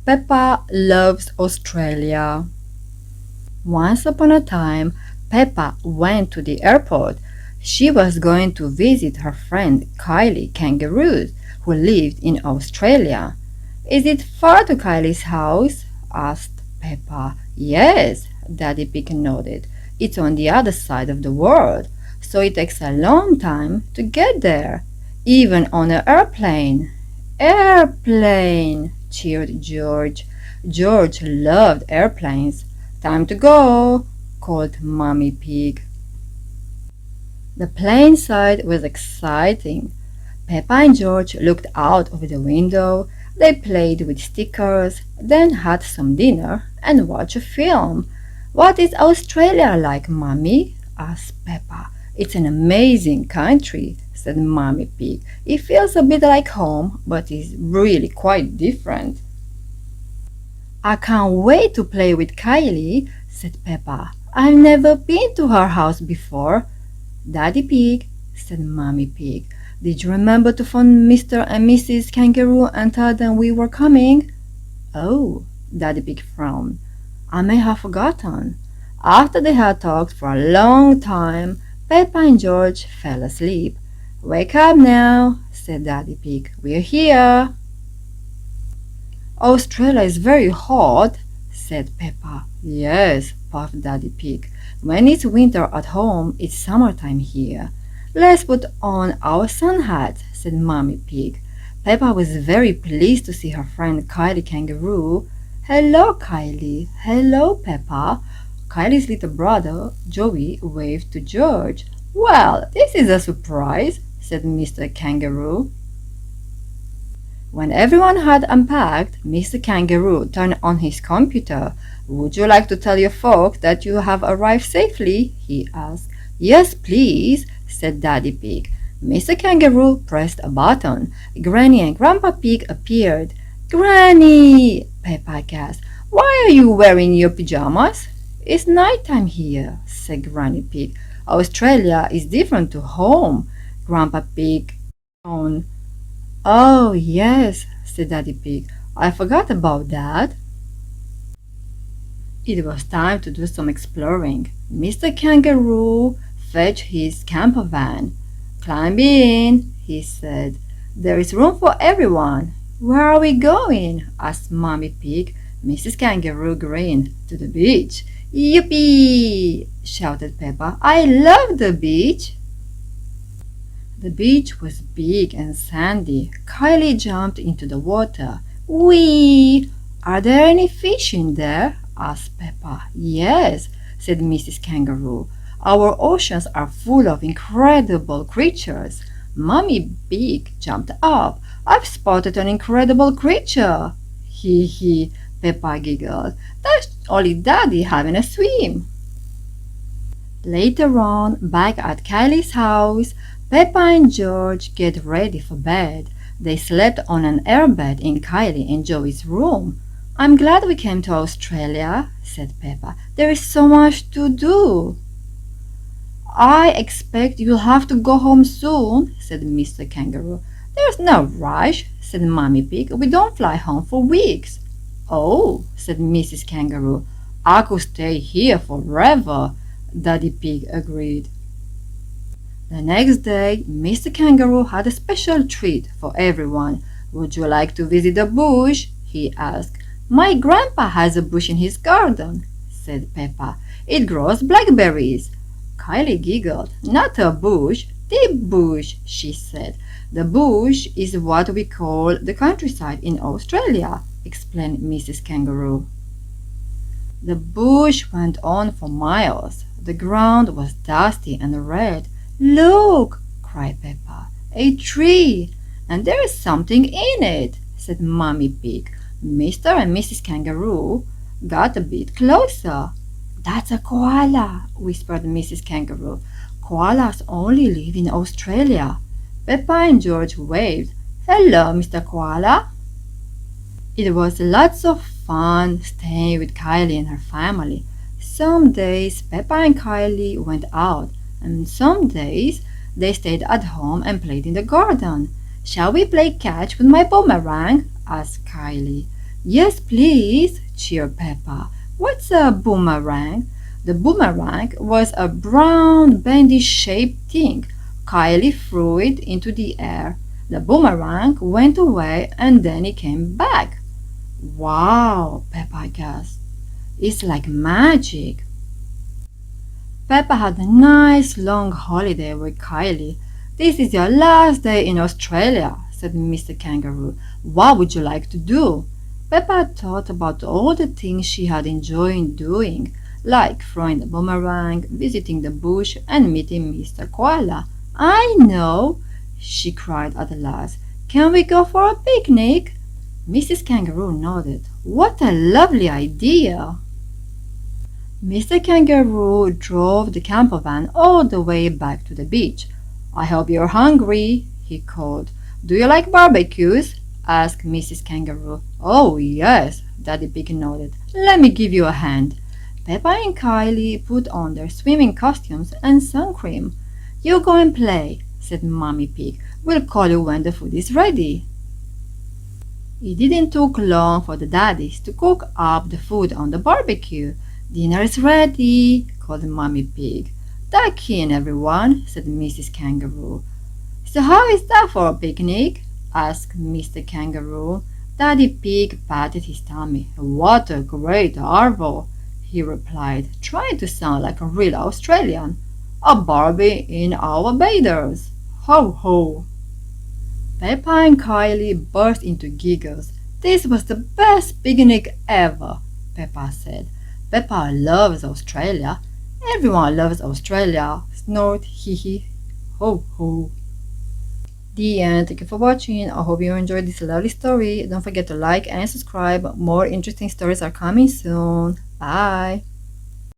Peppa loves Australia. Once upon a time, Peppa went to the airport. She was going to visit her friend Kylie Kangaroo, who lived in Australia. Is it far to Kylie's house? Asked Peppa. Yes, Daddy Pig nodded. It's on the other side of the world, so it takes a long time to get there, even on an airplane. Airplane, cheered George. George loved airplanes. Time to go, called Mummy Pig. The plane side was exciting. Peppa and George looked out of the window. They played with stickers, then had some dinner and watched a film. What is Australia like, Mummy? Asked Peppa. It's an amazing country, said Mummy Pig. It feels a bit like home, but is really quite different. I can't wait to play with Kylie, said Peppa. I've never been to her house before. Daddy Pig, said Mummy Pig. Did you remember to phone Mr. and Mrs. Kangaroo and tell them we were coming? Oh, Daddy Pig frowned. I may have forgotten. After they had talked for a long time, Peppa and George fell asleep. Wake up now, said Daddy Pig. We're here. Australia is very hot, said Peppa. Yes, puffed Daddy Pig. When it's winter at home, it's summertime here. Let's put on our sun hats, said Mummy Pig. Peppa was very pleased to see her friend Kylie Kangaroo. Hello, Kylie. Hello, Peppa. Kylie's little brother, Joey, waved to George. Well, this is a surprise, said Mr. Kangaroo. When everyone had unpacked, Mr. Kangaroo turned on his computer. Would you like to tell your folks that you have arrived safely? He asked. Yes, please, said Daddy Pig. Mr. Kangaroo pressed a button. Granny and Grandpa Pig appeared. Granny, Peppa gasped. Why are you wearing your pajamas? It's nighttime here, said Granny Pig. Australia is different to home. Grandpa Pig yawned. Oh, yes, said Daddy Pig. I forgot about that. It was time to do some exploring. Mr. Kangaroo fetched his camper van. Climb in, he said. There is room for everyone. Where are we going? Asked Mummy Pig. Mrs. Kangaroo grinned. To the beach. Yippee! Shouted Peppa. I love the beach. The beach was big and sandy. Kylie jumped into the water. Whee! Are there any fish in there? Asked Peppa. Yes, said Mrs. Kangaroo. Our oceans are full of incredible creatures. Mummy Pig jumped up. I've spotted an incredible creature. Hee hee, Peppa giggled. That's only Daddy having a swim. Later on, back at Kylie's house, Peppa and George get ready for bed. They slept on an airbed in Kylie and Joey's room. I'm glad we came to Australia, said Peppa. There is so much to do. I expect you'll have to go home soon, said Mr. Kangaroo. There's no rush, said Mummy Pig. We don't fly home for weeks. Oh, said Mrs. Kangaroo. I could stay here forever, Daddy Pig agreed. The next day, Mr. Kangaroo had a special treat for everyone. Would you like to visit the bush? He asked. My grandpa has a bush in his garden, said Peppa. It grows blackberries. Kylie giggled. Not a bush, the bush, she said. The bush is what we call the countryside in Australia, explained Mrs. Kangaroo. The bush went on for miles. The ground was dusty and red. Look, cried Peppa, a tree, and there is something in it, said Mummy Pig. Mr. and Mrs. Kangaroo got a bit closer. That's a koala, whispered Mrs. Kangaroo. Koalas only live in Australia. Peppa and George waved. Hello, Mr. Koala. It was lots of fun staying with Kylie and her family. Some days Peppa and Kylie went out, and some days they stayed at home and played in the garden. Shall we play catch with my boomerang? Asked Kylie. Yes, please, cheered Peppa. What's a boomerang? The boomerang was a brown, bendy-shaped thing. Kylie threw it into the air. The boomerang went away and then it came back. Wow, Peppa gasped. It's like magic. Peppa had a nice long holiday with Kylie. This is your last day in Australia, said Mr. Kangaroo. What would you like to do? Peppa thought about all the things she had enjoyed doing, like throwing the boomerang, visiting the bush, and meeting Mr. Koala. I know, she cried at last. Can we go for a picnic? Mrs. Kangaroo nodded. What a lovely idea! Mr. Kangaroo drove the camper van all the way back to the beach. I hope you're hungry, he called. Do you like barbecues? Asked Mrs. Kangaroo. Oh, yes, Daddy Pig nodded. Let me give you a hand. Peppa and Kylie put on their swimming costumes and sun cream. You go and play, said Mommy Pig. We'll call you when the food is ready. It didn't take long for the daddies to cook up the food on the barbecue. Dinner is ready, called Mommy Pig. Duck in, everyone, said Mrs. Kangaroo. So how is that for a picnic? Asked Mr. Kangaroo. Daddy Pig patted his tummy. What a great arbor, he replied, trying to sound like a real Australian. A barbie in our bathers. Ho ho! Peppa and Kylie burst into giggles. This was the best picnic ever, Peppa said. Peppa loves Australia. Everyone loves Australia. Snort, hee hee, ho ho. The end. Thank you for watching. I hope you enjoyed this lovely story. Don't forget to like and subscribe. More interesting stories are coming soon. Bye.